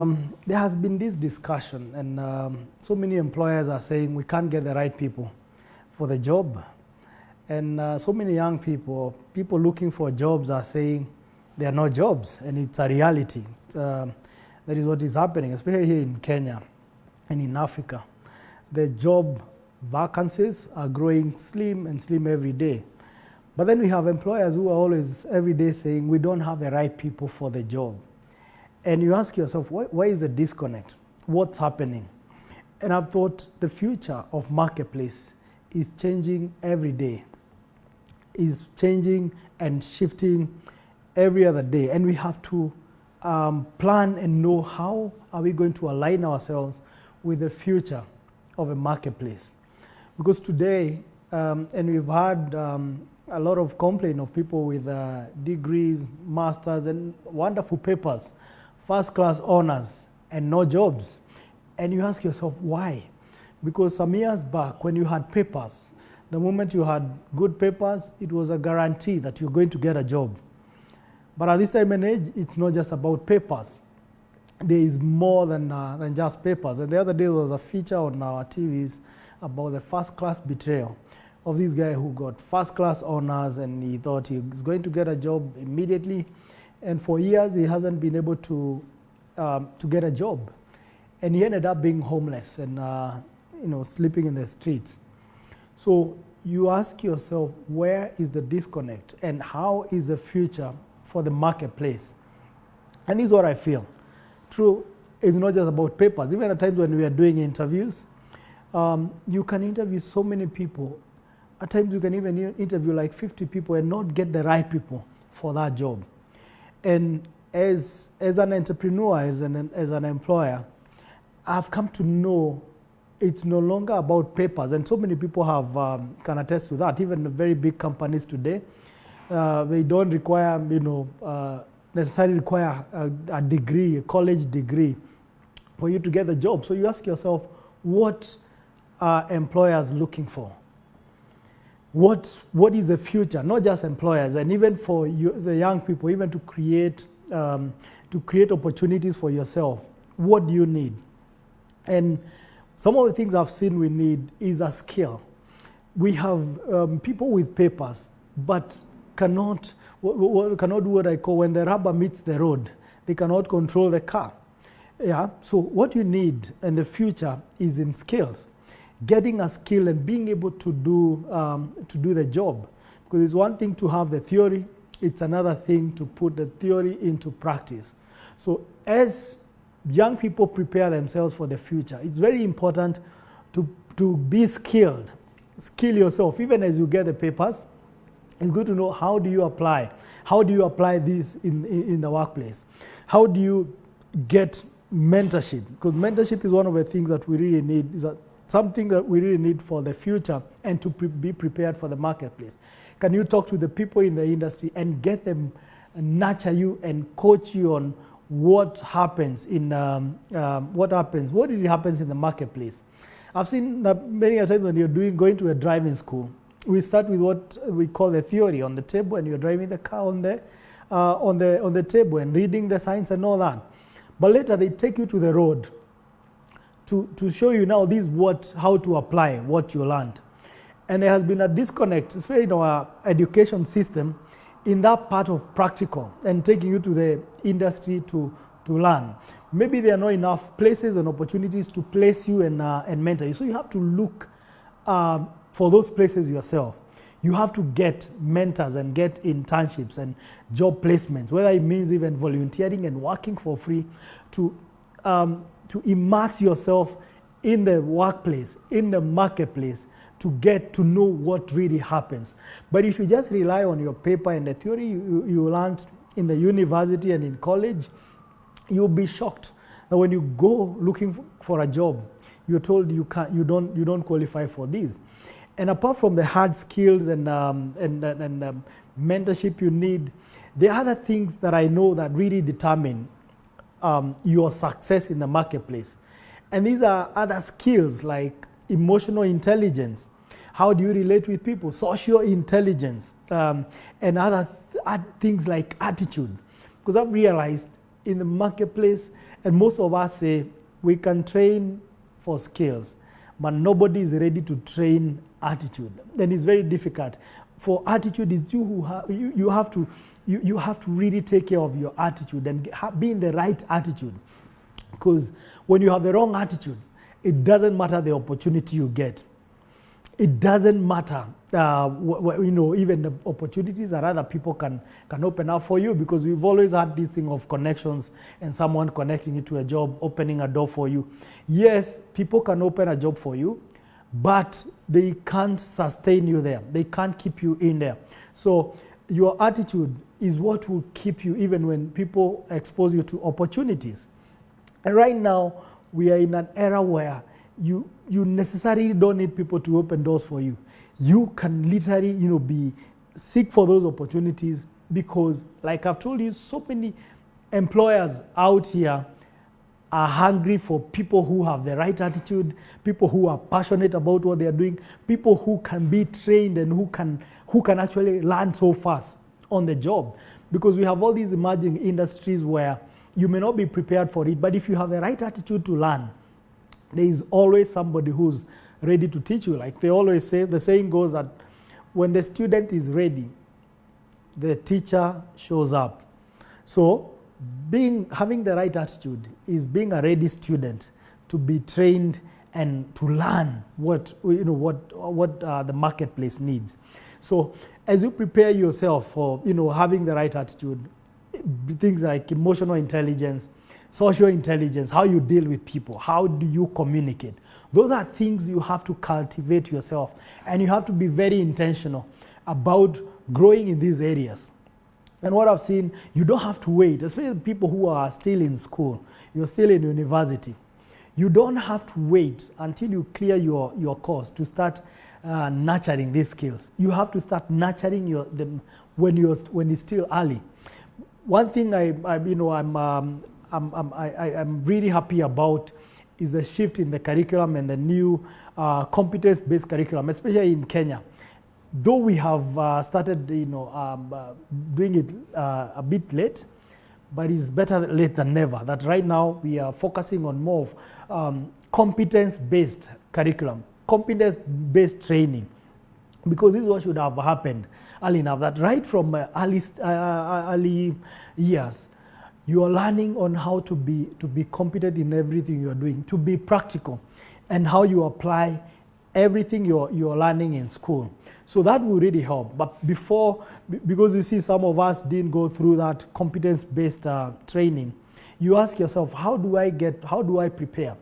There has been this discussion, and so many employers are saying we can't get the right people for the job. And so many young people, people looking for jobs, are saying there are no jobs, and it's a reality. That is what is happening, especially here in Kenya and in Africa. The job vacancies are growing slim and slim every day. But then we have employers who are always every day saying we don't have the right people for the job. And you ask yourself, why is the disconnect? What's happening? And I've thought the future of marketplace is changing every day, is changing and shifting every other day. And we have to plan and know how are we going to align ourselves with the future of a marketplace. Because today, and we've had a lot of complaint of people with degrees, masters, and wonderful papers, first-class honors, and no jobs. And you ask yourself, why? Because some years back, when you had papers, the moment you had good papers, it was a guarantee that you're going to get a job. But at this time and age, it's not just about papers. There is more than just papers. And the other day there was a feature on our TVs about the first-class betrayal of this guy who got first-class honors, and he thought he was going to get a job immediately. And for years, he hasn't been able to get a job. And he ended up being homeless and sleeping in the streets. So you ask yourself, where is the disconnect? And how is the future for the marketplace? And this is what I feel. True, it's not just about papers. Even at times when we are doing interviews, you can interview so many people. At times you can even interview like 50 people and not get the right people for that job. And as an entrepreneur, as an employer, I've come to know it's no longer about papers. And so many people have can attest to that. Even the very big companies today, they don't require, necessarily require a degree, a college degree, for you to get the job. So you ask yourself, what are employers looking for? What is the future? Not just employers, and even for you, the young people, even to create opportunities for yourself. What do you need? And some of the things I've seen we need is a skill. We have people with papers, but cannot do what I call when the rubber meets the road. They cannot control the car. Yeah. So what you need in the future is in skills. Getting a skill and being able to do the job. Because it's one thing to have the theory, it's another thing to put the theory into practice. So as young people prepare themselves for the future, it's very important to be skilled. Skill yourself. Even as you get the papers, it's good to know how do you apply. How do you apply this in the workplace? How do you get mentorship? Because mentorship is one of the things that we really need, is something that we really need for the future and to be prepared for the marketplace. Can you talk to the people in the industry and get them, nurture you and coach you on what happens what really happens in the marketplace? I've seen that many times when you're going to a driving school, we start with what we call the theory on the table, and you're driving the car on the table and reading the signs and all that. But later they take you to the road to show you now how to apply what you learned. And there has been a disconnect, especially in our education system, in that part of practical and taking you to the industry to learn. Maybe there are not enough places and opportunities to place you and mentor you. So you have to look for those places yourself. You have to get mentors and get internships and job placements, whether it means even volunteering and working for free to immerse yourself in the workplace, in the marketplace, to get to know what really happens. But if you just rely on your paper and the theory you learned in the university and in college, you'll be shocked that when you go looking for a job, you're told you don't qualify for these. And apart from the hard skills and mentorship you need, there are other things that I know that really determine your success in the marketplace. And these are other skills like emotional intelligence. How do you relate with people? Social intelligence, and other things like attitude. Because I've realized in the marketplace, and most of us say we can train for skills, but nobody is ready to train attitude. Then it's very difficult. For attitude, it's you who you have to really take care of your attitude and be in the right attitude. Because when you have the wrong attitude, it doesn't matter the opportunity you get. It doesn't matter, even the opportunities that other people can open up for you, because we've always had this thing of connections and someone connecting you to a job, opening a door for you. Yes, people can open a job for you, but they can't sustain you there. They can't keep you in there. So your attitude is what will keep you even when people expose you to opportunities. And right now, we are in an era where you necessarily don't need people to open doors for you. You can literally, seek for those opportunities, because, like I've told you, so many employers out here are hungry for people who have the right attitude, people who are passionate about what they are doing, people who can be trained and who can actually learn so fast on the job. Because we have all these emerging industries where you may not be prepared for it, but if you have the right attitude to learn, there is always somebody who's ready to teach you. Like they always say, the saying goes that when the student is ready, the teacher shows up. So having the right attitude is being a ready student to be trained and to learn what the marketplace needs. So as you prepare yourself for having the right attitude, things like emotional intelligence, social intelligence, how you deal with people, how do you communicate, those are things you have to cultivate yourself, and you have to be very intentional about growing in these areas. And what I've seen, you don't have to wait, especially people who are still in school, you're still in university. You don't have to wait until you clear your course to start nurturing these skills. You have to start nurturing them when it's still early. One thing I'm really happy about is the shift in the curriculum and the new competence-based curriculum, especially in Kenya. Though we have started, doing it a bit late, but it's better late than never. That right now we are focusing on more of competence-based curriculum, competence-based training, because this is what should have happened early enough. That right from early years, you are learning on how to be competent in everything you are doing, to be practical, and how you apply everything you're learning in school. So that will really help. But because you see some of us didn't go through that competence-based training, you ask yourself, how do I prepare?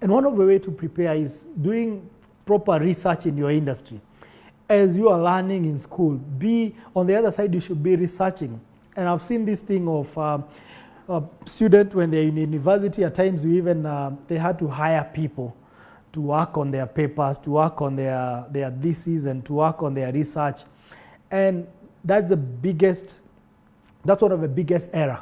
And one of the ways to prepare is doing proper research in your industry. As you are learning in school, on the other side, you should be researching. And I've seen this thing of students when they're in university, at times they had to hire people to work on their papers, to work on their theses, and to work on their research. And that's one of the biggest error,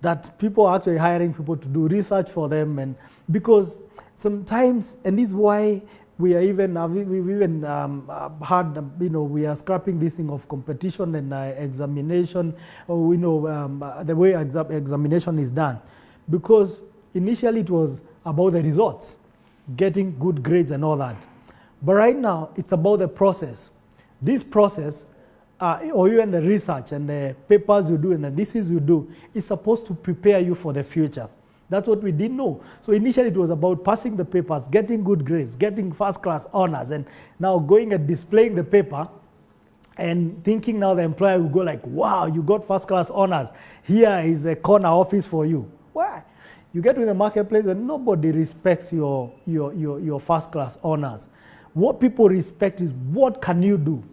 that people are actually hiring people to do research for them. And because sometimes, and this is why we are we are scrapping this thing of competition and examination, the way examination is done. Because initially it was about the results, getting good grades and all that. But right now, it's about the process. This process, or even the research and the papers you do and the thesis you do, is supposed to prepare you for the future. That's what we didn't know. So initially it was about passing the papers, getting good grades, getting first-class honors, and now going and displaying the paper and thinking now the employer will go like, wow, you got first-class honors. Here is a corner office for you. Why? You get to the marketplace and nobody respects your first-class honors. What people respect is, what can you do?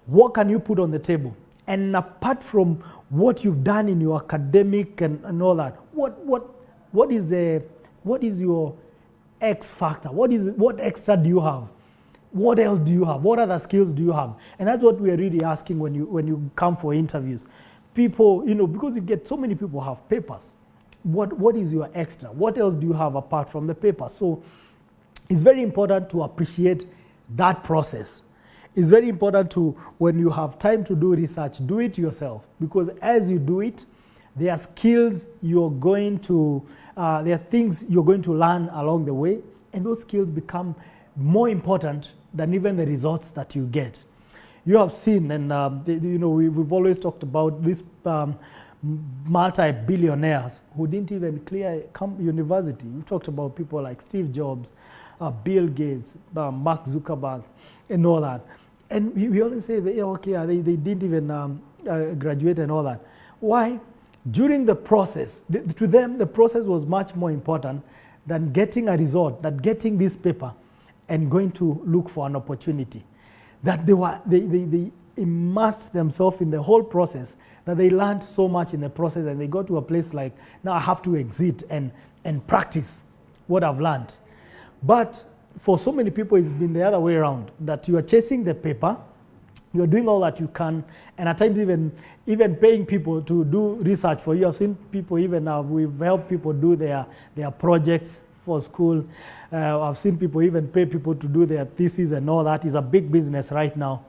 What can you put on the table? And apart from what you've done in your academic and all that, what is your X factor? What extra do you have? What else do you have? What other skills do you have? And that's what we are really asking when you come for interviews. People, because you get so many people have papers. What is your extra? What else do you have apart from the paper? So it's very important to appreciate that process. It's very important to, when you have time to do research, do it yourself. Because as you do it, There are skills you're going to, there are things you're going to learn along the way, and those skills become more important than even the results that you get. You have seen, and we've always talked about these multi-billionaires who didn't even clear university. We talked about people like Steve Jobs, Bill Gates, Mark Zuckerberg, and all that. And we always say, they didn't even graduate and all that. Why? During the process, to them, the process was much more important than getting a result, than getting this paper and going to look for an opportunity. That they immersed themselves in the whole process, that they learned so much in the process, and they got to a place like, now I have to exit and practice what I've learned. But for so many people, it's been the other way around, that you are chasing the paper, you're doing all that you can, and at times even paying people to do research for you. I've seen people, even we've helped people do their projects for school. I've seen people even pay people to do their thesis, and all that is a big business right now.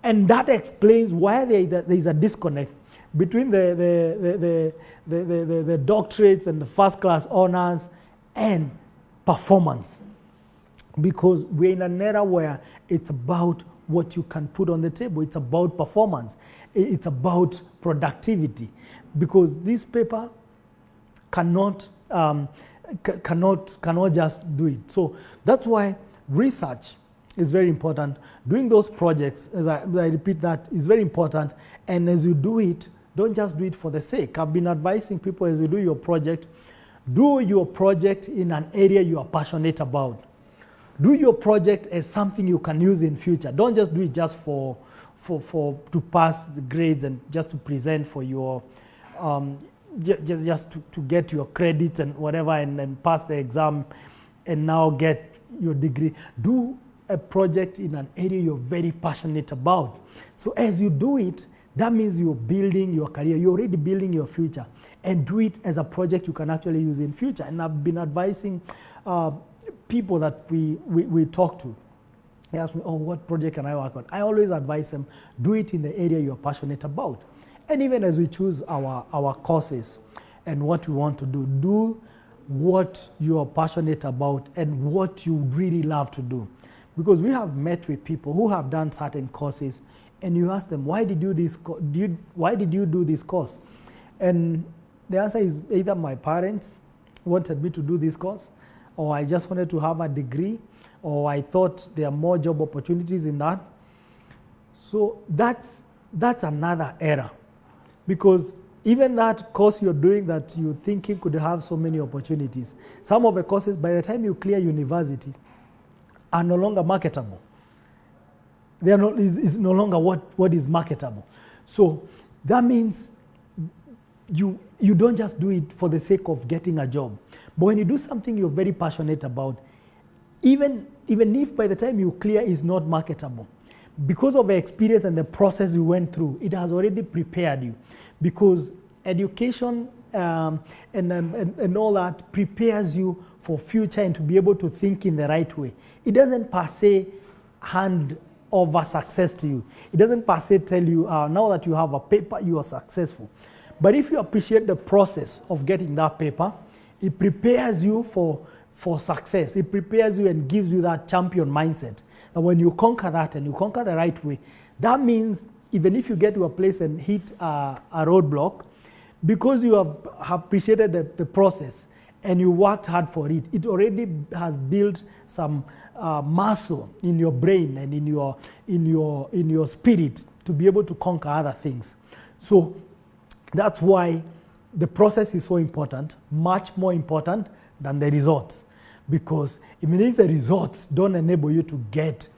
And that explains why there is a disconnect between the doctorates and the first class honors and performance. Because we're in an era where it's about what you can put on the table. It's about performance. It's about productivity. Because this paper cannot just do it. So that's why research is very important. Doing those projects, as I repeat, that is very important. And as you do it, don't just do it for the sake. I've been advising people, as you do your project in an area you are passionate about. Do your project as something you can use in future. Don't just do it just to pass the grades and just to present for your just to get your credits and whatever, and pass the exam and now get your degree. Do a project in an area you're very passionate about. So as you do it, that means you're building your career. You're already building your future. And do it as a project you can actually use in future. And I've been advising people that we talk to. They ask me, what project can I work on? I always advise them, do it in the area you're passionate about. And even as we choose our courses and what we want to do what you're passionate about and what you really love to do. Because we have met with people who have done certain courses, and you ask them, why did you do this course? And the answer is either my parents wanted me to do this course, or I just wanted to have a degree, or I thought there are more job opportunities in that. So that's another error. Because even that course you're doing that you thinking could have so many opportunities, some of the courses, by the time you clear university, are no longer marketable. It's no longer what is marketable. So that means you don't just do it for the sake of getting a job. But when you do something you're very passionate about, even if by the time you clear is not marketable, because of the experience and the process you went through, it has already prepared you. Because education and all that prepares you for future and to be able to think in the right way. It doesn't per se hand over success to you. It doesn't per se tell you, now that you have a paper, you are successful. But if you appreciate the process of getting that paper, it prepares you for success. It prepares you and gives you that champion mindset. And when you conquer that and you conquer the right way, that means even if you get to a place and hit a roadblock, because you have appreciated the process and you worked hard for it, it already has built some muscle in your brain and in your spirit to be able to conquer other things. So that's why the process is so important, much more important than the results. Because even if the results don't enable you to get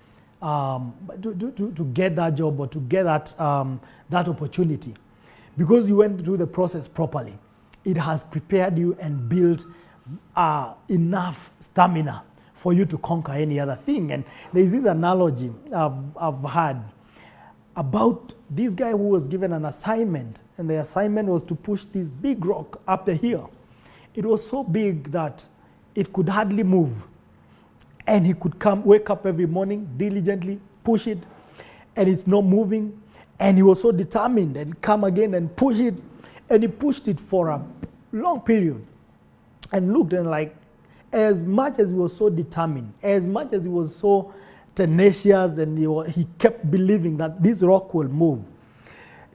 that job or to get that opportunity, because you went through the process properly, it has prepared you and built enough stamina for you to conquer any other thing. And there's this analogy I've had about this guy who was given an assignment, and the assignment was to push this big rock up the hill. It was so big that it could hardly move. And he could wake up every morning, diligently push it, and it's not moving. And he was so determined, and come again and push it, And he pushed it for a long period and looked and like, as much as he was so determined, as much as he was so tenacious, and he kept believing that this rock will move,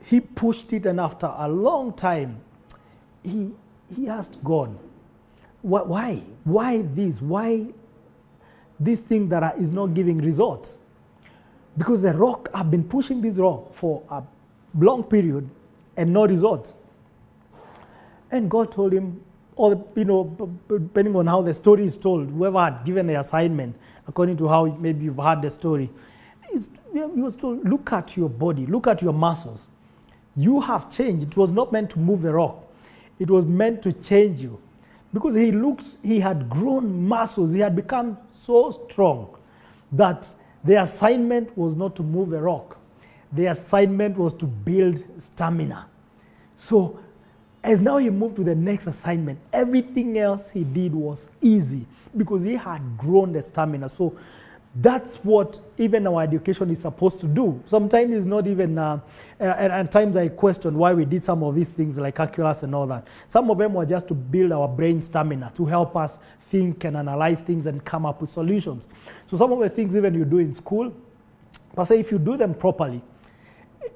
he pushed it, and after a long time, he asked God, why? Why this? Why this thing that is not giving results? Because the rock, I've been pushing this rock for a long period and no results. And God told him, or depending on how the story is told, whoever had given the assignment, according to how maybe you've heard the story, he was told, look at your body, look at your muscles. You have changed. It was not meant to move the rock. It was meant to change you. Because he had grown muscles. He had become so strong that the assignment was not to move the rock. The assignment was to build stamina. So as now he moved to the next assignment, everything else he did was easy because he had grown the stamina. So that's what even our education is supposed to do. Sometimes it's not even, and at times I question why we did some of these things like calculus and all that. Some of them were just to build our brain stamina, to help us think and analyze things and come up with solutions. So some of the things even you do in school, per se, if you do them properly,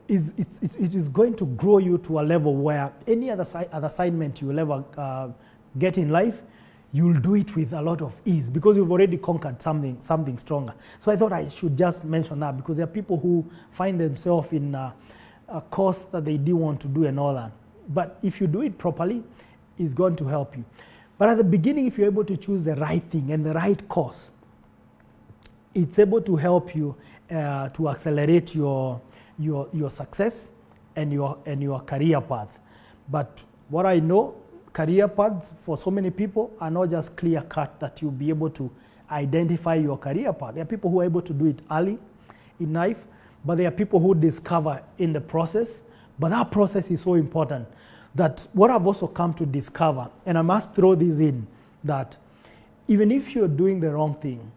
it is going to grow you to a level where any other assignment you will ever get in life, you'll do it with a lot of ease because you've already conquered something stronger. So I thought I should just mention that because there are people who find themselves in a course that they didn't want to do and all that. But if you do it properly, it's going to help you. But at the beginning, if you're able to choose the right thing and the right course, it's able to help you to accelerate your success and your career path. But what I know, career paths for so many people are not just clear cut that you'll be able to identify your career path. There are people who are able to do it early in life, but there are people who discover in the process. But that process is so important that what I've also come to discover, and I must throw this in, that even if you're doing the wrong thing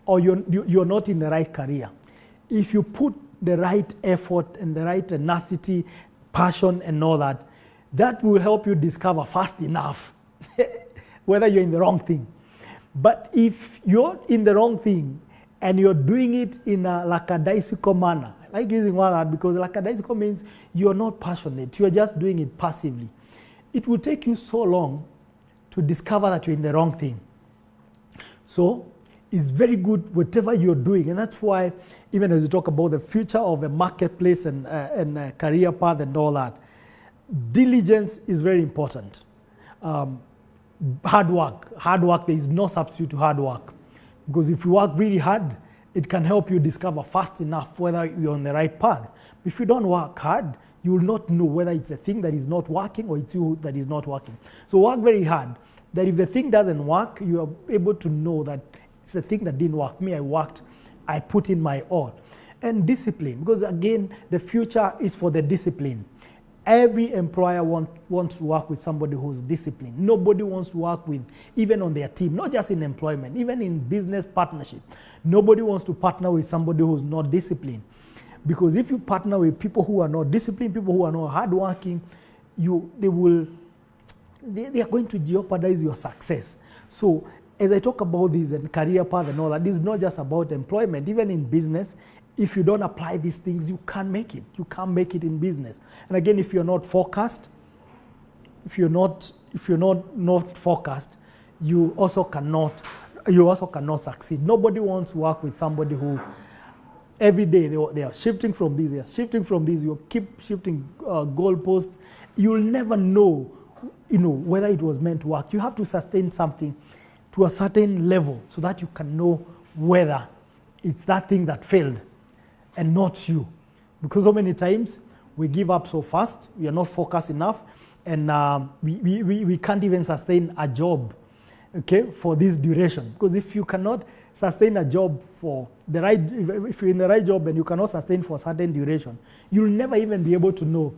or you're not in the right career, if you put the right effort and the right tenacity, passion and all that, that will help you discover fast enough whether you're in the wrong thing. But if you're in the wrong thing and you're doing it in a lackadaisical manner, I like using one word because lackadaisical means you're not passionate, you're just doing it passively. It will take you so long to discover that you're in the wrong thing. So it's very good whatever you're doing, and that's why even as you talk about the future of a marketplace and career path and all that, diligence is very important. Hard work, there is no substitute to hard work. Because if you work really hard, it can help you discover fast enough whether you're on the right path. If you don't work hard, you will not know whether it's a thing that is not working or it's you that is not working. So work very hard, that if the thing doesn't work, you are able to know that it's a thing that didn't work. Me, I worked, I put in my all. And discipline, because again, the future is for the discipline. Every employer wants to work with somebody who's disciplined. Nobody wants to work with, even on their team, not just in employment, even in business partnership. Nobody wants to partner with somebody who's not disciplined. Because if you partner with people who are not disciplined, people who are not hardworking, they are going to jeopardize your success. So as I talk about this and career path and all that, this is not just about employment. Even in business, if you don't apply these things, you can't make it. You can't make it in business. And again, if you're not focused, if you're not focused, you also cannot succeed. Nobody wants to work with somebody who every day they are shifting from this, they are shifting from this. You keep shifting goalposts. You'll never know, whether it was meant to work. You have to sustain something to a certain level so that you can know whether it's that thing that failed and not you. Because so many times we give up so fast, we are not focused enough, and we can't even sustain a job, for this duration. Because if you cannot sustain a job for the right, if you're in the right job and you cannot sustain for a certain duration, you'll never even be able to know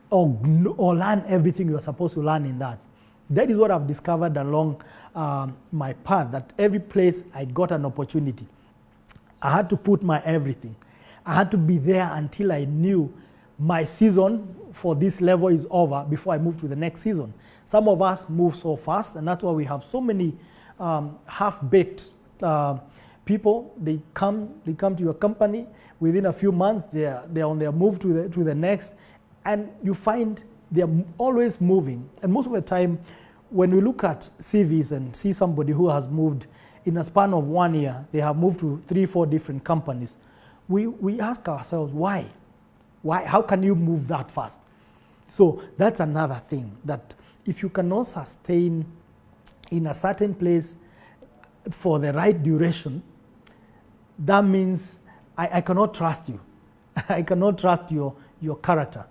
or learn everything you're supposed to learn in that. That is what I've discovered along my path, that every place I got an opportunity, I had to put my everything. I had to be there until I knew my season for this level is over before I move to the next season. Some of us move so fast, and that's why we have so many half-baked people. They come to your company within a few months. They're on their move to the next, and you find they're always moving. And most of the time, when we look at CVs and see somebody who has moved in a span of 1 year, they have moved to 3-4 different companies. We ask ourselves, why? Why? How can you move that fast? So that's another thing, that if you cannot sustain in a certain place for the right duration, that means I cannot trust you. I cannot trust your character,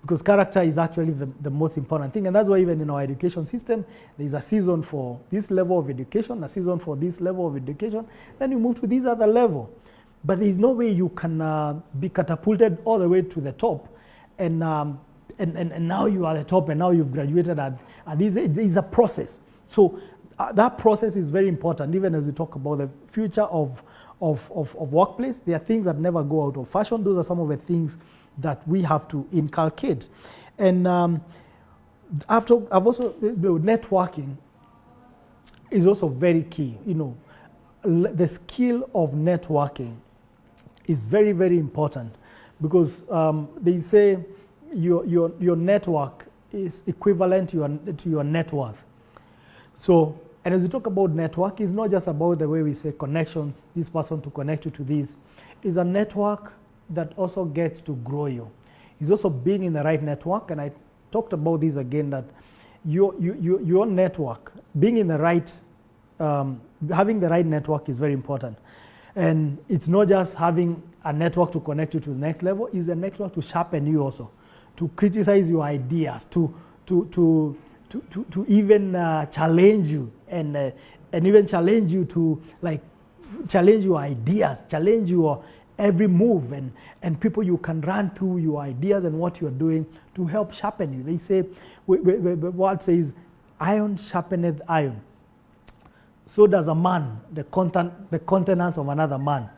because character is actually the most important thing. And that's why even in our education system, there's a season for this level of education, a season for this level of education, then you move to this other level. But there's no way you can be catapulted all the way to the top, and now you are at the top, and now you've graduated at this. It's a process. So that process is very important. Even as we talk about the future of workplace, there are things that never go out of fashion. Those are some of the things that we have to inculcate. And I've also, networking is also very key. The skill of networking is very, very important, because they say your network is equivalent to your net worth. So, and as we talk about network, it's not just about the way we say connections, this person to connect you to this. It's a network that also gets to grow you. It's also being in the right network, and I talked about this again, that your network, being in the right, having the right network is very important. And it's not just having a network to connect you to the next level, it's a network to sharpen you also, to criticize your ideas, to even challenge you, and even challenge you to challenge your ideas, challenge your every move, and people you can run through your ideas and what you're doing to help sharpen you. They say, what says, iron sharpeneth iron. So does a man, the countenance of another man.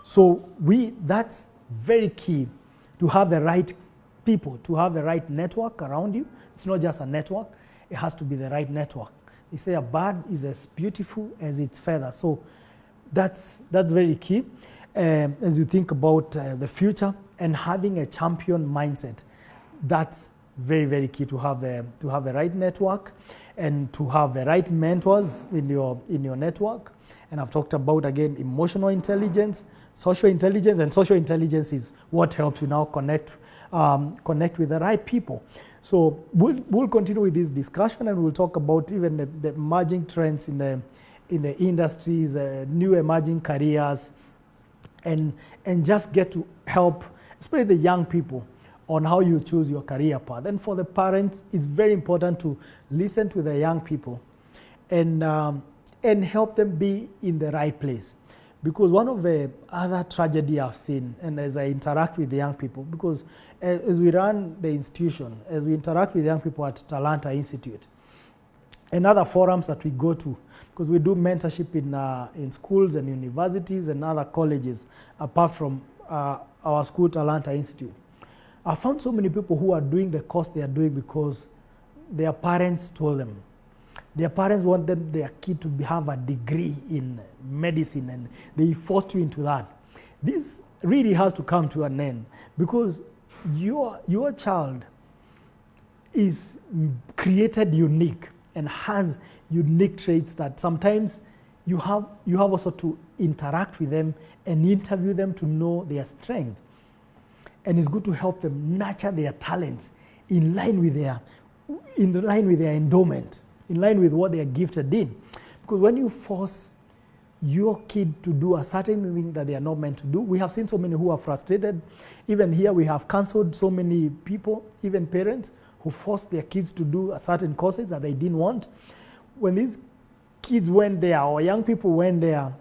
So that's very key, to have the right people, to have the right network around you. It's not just a network, it has to be the right network. They say a bird is as beautiful as its feather. So that's very key. As you think about the future and having a champion mindset, that's very, very key, to have the right network and to have the right mentors in your network. And I've talked about, again, emotional intelligence, social intelligence, and social intelligence is what helps you now connect with the right people. So we'll continue with this discussion, and we'll talk about even the emerging trends in the industries, new emerging careers, and just get to help, especially the young people, on how you choose your career path. And for the parents, it's very important to listen to the young people and help them be in the right place. Because one of the other tragedy I've seen, and as I interact with the young people, because as we run the institution, as we interact with young people at Talanta Institute, and other forums that we go to, because we do mentorship in schools and universities and other colleges, apart from our school, Talanta Institute. I found so many people who are doing the course they are doing because their parents told them. Their parents wanted their kid to have a degree in medicine, and they forced you into that. This really has to come to an end, because your child is created unique and has unique traits that sometimes you have also to interact with them and interview them to know their strength. And it's good to help them nurture their talents in line with their endowment, in line with what they are gifted in. Because when you force your kid to do a certain thing that they are not meant to do, we have seen so many who are frustrated. Even here, we have counseled so many people, even parents, who forced their kids to do certain courses that they didn't want. When these kids went there, or young people went there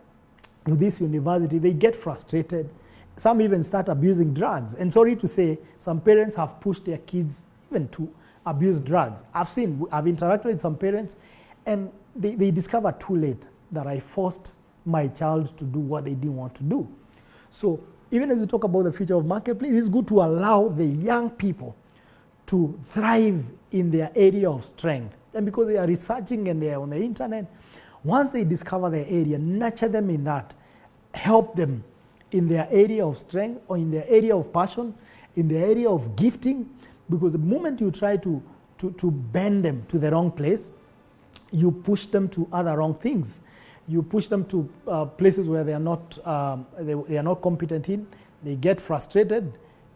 to this university, they get frustrated. Some even start abusing drugs. And sorry to say, some parents have pushed their kids even to abuse drugs. I've interacted with some parents, and they discover too late that I forced my child to do what they didn't want to do. So even as we talk about the future of marketplace, it's good to allow the young people to thrive in their area of strength. And because they are researching and they are on the internet, once they discover their area, nurture them in that, help them in their area of strength or in their area of passion, in their area of gifting, because the moment you try to bend them to the wrong place, you push them to other wrong things. You push them to places where they are not competent in. They get frustrated,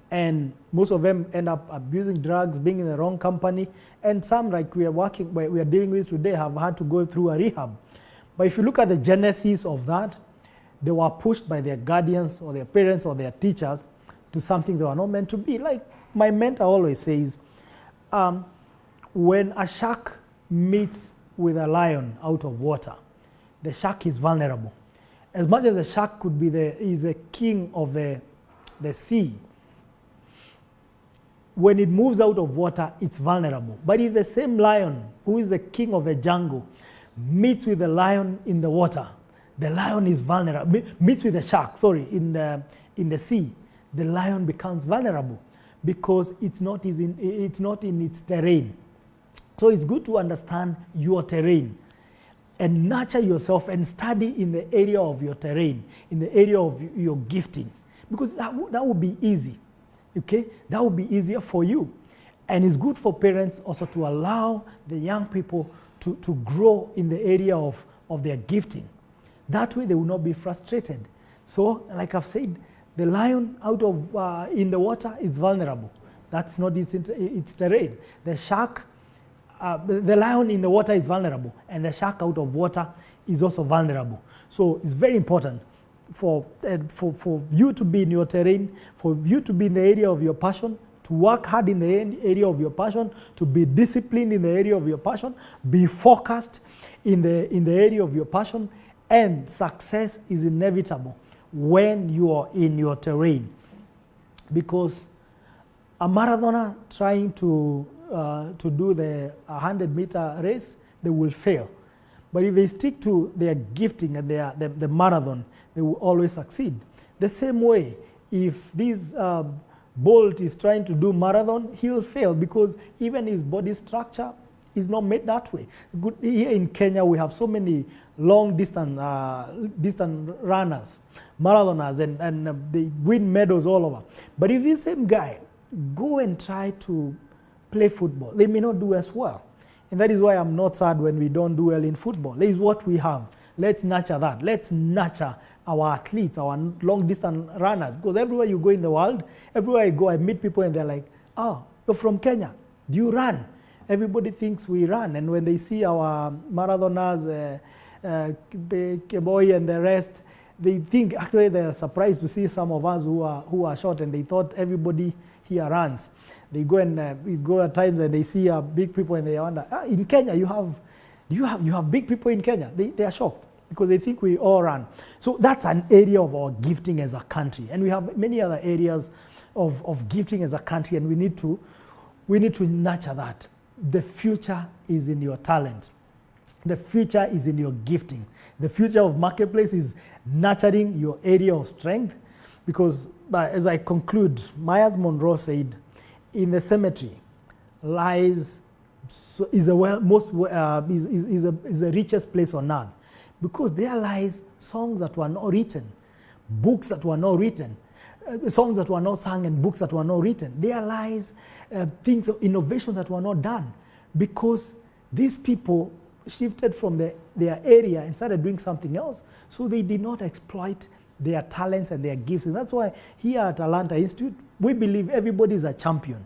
and most of them end up abusing drugs, being in the wrong company, and some, like we are dealing with today, have had to go through a rehab. But if you look at the genesis of that, they were pushed by their guardians or their parents or their teachers to something they were not meant to be. Like my mentor always says, when a shark meets with a lion out of water, the shark is vulnerable. As much as the shark could be is the king of the sea, when it moves out of water, it's vulnerable. But if the same lion, who is the king of the jungle, meets with the lion in the water, the lion is vulnerable. Meets with the shark, in the sea, the lion becomes vulnerable because it's not in its terrain. So it's good to understand your terrain and nurture yourself and study in the area of your terrain, in the area of your gifting, because that would be easy. Okay, that would be easier for you. And it's good for parents also to allow the young people to grow in the area of their gifting. That way they will not be frustrated. So, like I've said, the lion out of in the water is vulnerable. That's not its terrain. The shark, the lion in the water is vulnerable, and the shark out of water is also vulnerable. So it's very important for you to be in your terrain, for you to be in the area of your passion, to work hard in the area of your passion, to be disciplined in the area of your passion, be focused in the area of your passion, and success is inevitable when you are in your terrain. Because a marathoner trying to do the 100-meter race, they will fail. But if they stick to their gifting and the marathon, they will always succeed. The same way, if this Bolt is trying to do marathon, he will fail because even his body structure is not made that way. Here in Kenya, we have so many long distance runners, marathoners, and they win medals all over. But if this same guy go and try to play football, they may not do as well. And that is why I'm not sad when we don't do well in football. That is what we have. Let's nurture that. Let's nurture our athletes, our long distance runners. Because everywhere you go in the world, everywhere I go, I meet people and they're like, oh, you're from Kenya. Do you run? Everybody thinks we run. And when they see our marathoners, Keboy and the rest, they think, actually they're surprised to see some of us who are short, and they thought everybody here runs. They go and we go at times and they see big people and they wonder, in Kenya you have big people in Kenya. They are shocked because they think we all run. So that's an area of our gifting as a country, and we have many other areas of gifting as a country, and we need to nurture that. The future is in your talent. The future is in your gifting. The future of marketplace is nurturing your area of strength, because as I conclude, Myers Monroe said, in the cemetery lies is the richest place on earth, because there lies songs that were not written, books that were not written, songs that were not sung, and books that were not written. There lies things of innovations that were not done, because these people shifted from their area and started doing something else, so they did not exploit their talents and their gifts. And that's why here at Atlanta Institute, we believe everybody is a champion.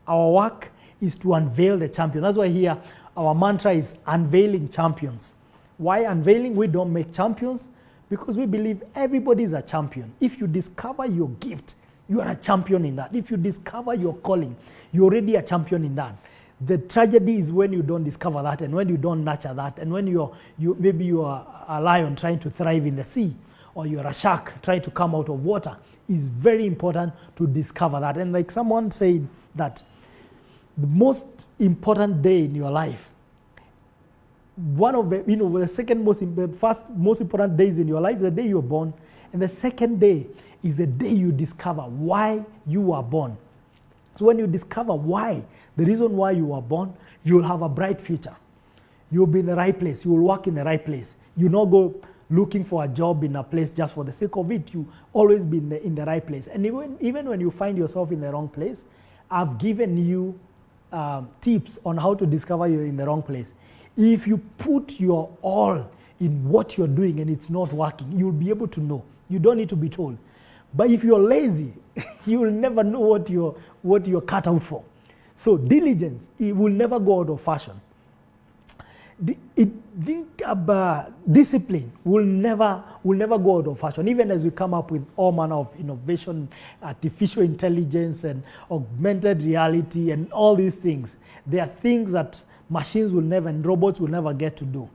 Our work is to unveil the champion. That's why here our mantra is unveiling champions. Why unveiling? We don't make champions because we believe everybody is a champion. If you discover your gift, you are a champion in that. If you discover your calling, you're already a champion in that. The tragedy is when you don't discover that, and when you don't nurture that, and when maybe you are a lion trying to thrive in the sea, or you're a shark trying to come out of water. It's very important to discover that. And like someone said, that the most important day in your life, one of the, the first most important days in your life is the day you're born, and And the second day is the day you discover why you were born. So when you discover why, the reason why you were born, you'll have a bright future. You'll be in the right place. You will work in the right place. You not go looking for a job in a place just for the sake of it. You always be in the right place. And even when you find yourself in the wrong place, I've given you tips on how to discover you're in the wrong place. If you put your all in what you're doing and it's not working, you'll be able to know. You don't need to be told. But if you're lazy, you will never know what you're cut out for. So diligence, it will never go out of fashion. Think about discipline will never go out of fashion. Even as we come up with all manner of innovation, artificial intelligence and augmented reality and all these things, there are things that machines will never and robots will never get to do.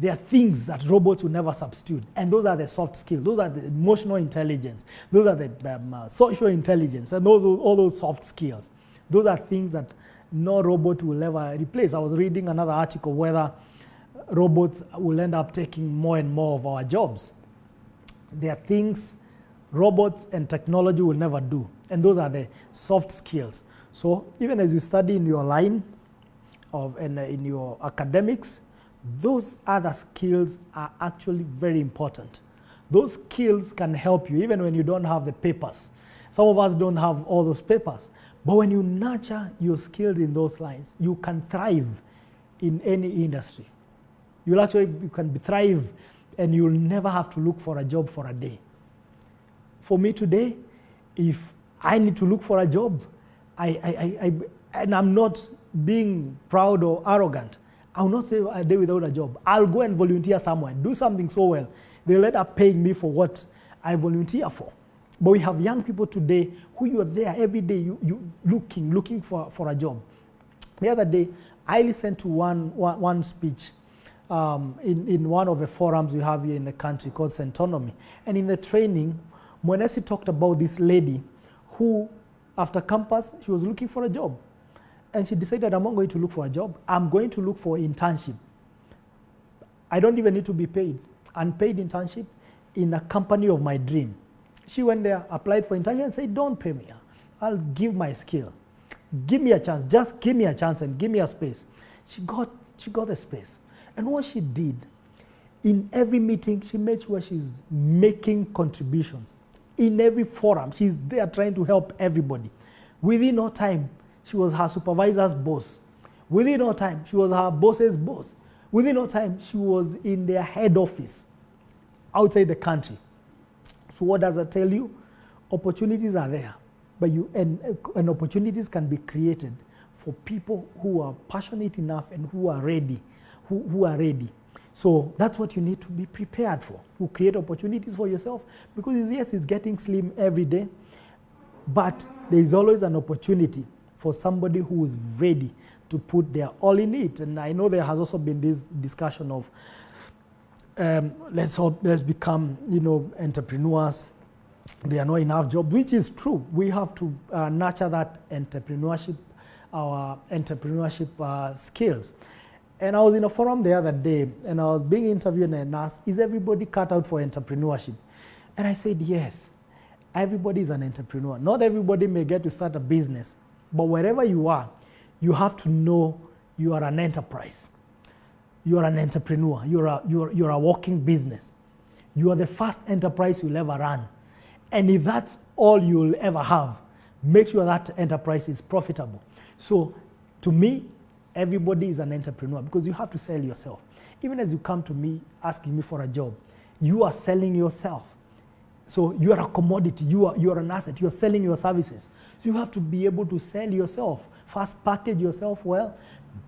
There are things that robots will never substitute, and those are the soft skills. Those are the emotional intelligence. Those are the social intelligence, and all those soft skills. Those are things that no robot will ever replace. I was reading another article whether robots will end up taking more and more of our jobs. There are things robots and technology will never do, and those are the soft skills. So even as you study in your line and in your academics, those other skills are actually very important. Those skills can help you even when you don't have the papers. Some of us don't have all those papers. But when you nurture your skills in those lines, you can thrive in any industry. You can thrive and you'll never have to look for a job for a day. For me today, if I need to look for a job, and I'm not being proud or arrogant, I'll not say a day without a job. I'll go and volunteer somewhere, do something so well. They'll end up paying me for what I volunteer for. But we have young people today who you are there every day, you looking for a job. The other day, I listened to one speech in one of the forums we have here in the country called Centonomy. And in the training, Mwenesi talked about this lady who, after campus, she was looking for a job. And she decided, I'm not going to look for a job. I'm going to look for an internship. I don't even need to be paid. Unpaid internship in a company of my dream. She went there, applied for internship and said, don't pay me. I'll give my skill. Give me a chance. Just give me a chance and give me a space. She got a space. And what she did, in every meeting, she made sure she's making contributions. In every forum, she's there trying to help everybody. Within no time, she was her supervisor's boss. Within no time, she was her boss's boss. Within no time, she was in their head office outside the country. So what does that tell you? Opportunities are there, but and opportunities can be created for people who are passionate enough and who are ready, who are ready. So that's what you need to be prepared for. You create opportunities for yourself because yes, it's getting slim every day, but there is always an opportunity for somebody who is ready to put their all in it. And I know there has also been this discussion of let's become, entrepreneurs. There are not enough jobs, which is true. We have to nurture that entrepreneurship, our entrepreneurship skills. And I was in a forum the other day, and I was being interviewed and asked, is everybody cut out for entrepreneurship? And I said, yes, everybody is an entrepreneur. Not everybody may get to start a business, but wherever you are, you have to know you are an enterprise. You are an entrepreneur. You're a walking business. You are the first enterprise you'll ever run. And if that's all you'll ever have, make sure that enterprise is profitable. So to me, everybody is an entrepreneur because you have to sell yourself. Even as you come to me asking me for a job, you are selling yourself. So you are a commodity, you are an asset, you are selling your services. So you have to be able to sell yourself. First package yourself well,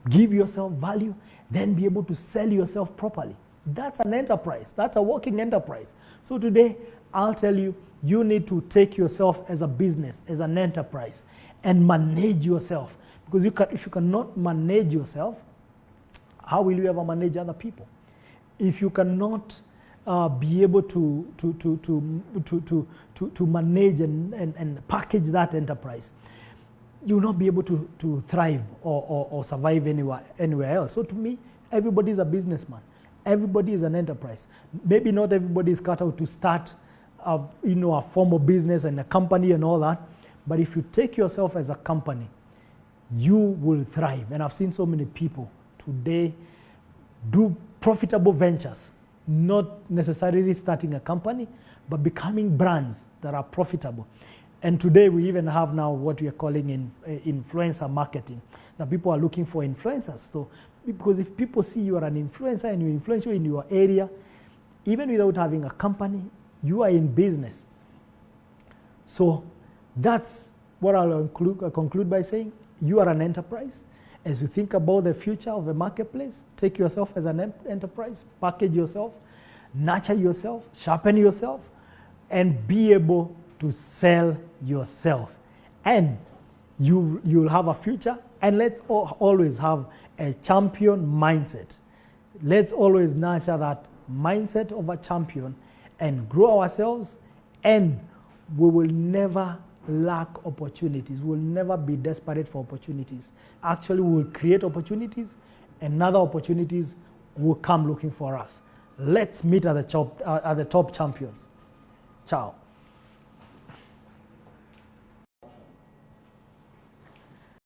give yourself value, then be able to sell yourself properly. That's an enterprise, that's a working enterprise. So today, I'll tell you, you need to take yourself as a business, as an enterprise, and manage yourself. Because if you cannot manage yourself, how will you ever manage other people? If you cannot be able to manage and package that enterprise, you will not be able to thrive or survive anywhere else. So to me, everybody is a businessman. Everybody is an enterprise. Maybe not everybody is cut out to start a formal business and a company and all that. But if you take yourself as a company, you will thrive. And I've seen so many people today do profitable ventures, not necessarily starting a company, but becoming brands that are profitable. And today we even have now what we are calling influencer marketing. Now people are looking for influencers. So, because if people see you are an influencer and you're influential in your area, even without having a company, you are in business. So that's what I'll conclude by saying. You are an enterprise. As you think about the future of the marketplace, take yourself as an enterprise, package yourself, nurture yourself, sharpen yourself, and be able to sell yourself. And you'll have a future. And let's always have a champion mindset. Let's always nurture that mindset of a champion and grow ourselves, and we will never lack opportunities. We'll never be desperate for opportunities. Actually, we'll create opportunities, and other opportunities will come looking for us. Let's meet at the top champions. Ciao.